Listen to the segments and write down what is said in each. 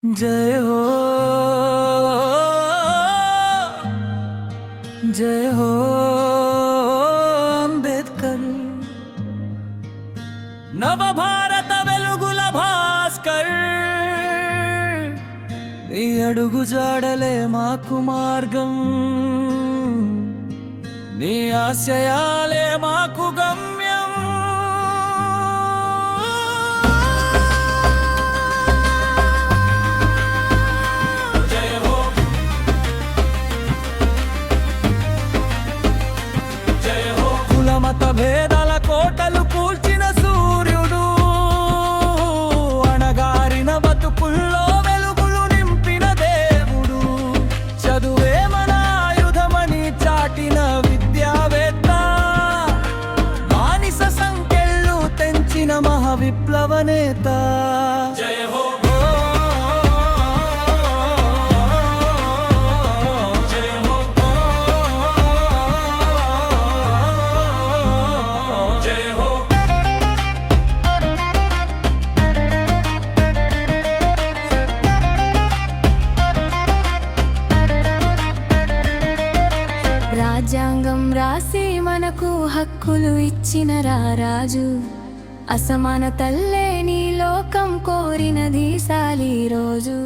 जय हो जय हो अंबेडकर नव भारत వెలుగుల భాస్కర్ నీ అడుగు జాడలే మాకు మార్గం నీ ఆశయాలే మాకు గమ్యం మత భేదాల కోటలు కూల్చిన సూర్యుడు అణగారిన బతుకుల్లో వెలుగులు నింపిన దేవుడు చదువే మన ఆయుధమని చాటిన విద్యావేత్త మానిస సంఖ్యలు తెంచిన మహా విప్లవ నేత జయ హో రాజ్యాంగం రాసి మనకు హక్కులు ఇచ్చిన రారాజు అసమానతల్లే నీ లోకం కోరినది సాలి రోజు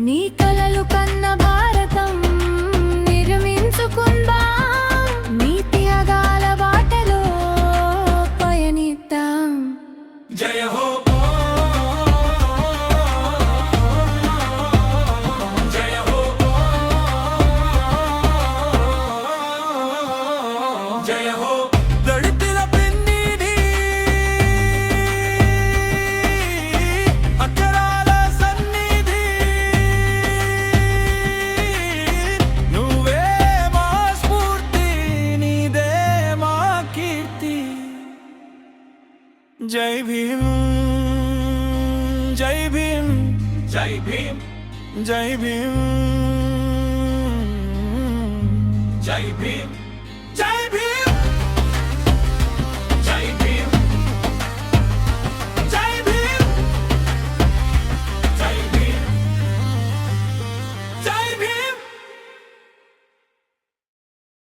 నీ కలలు కన్న భారతం నిర్మించుకుందాం నీ త్యాగాల బాటలో పయనిద్దాం జయ హో జయ హో దళితుల పెన్నిధి అక్షరాల సన్నిధి నువ్వే మా స్ఫూర్తి నీదే మా కీర్తి జై భీమ్ జై భీమ్ జై భీమ్ జై భీమ్ జై భీమ్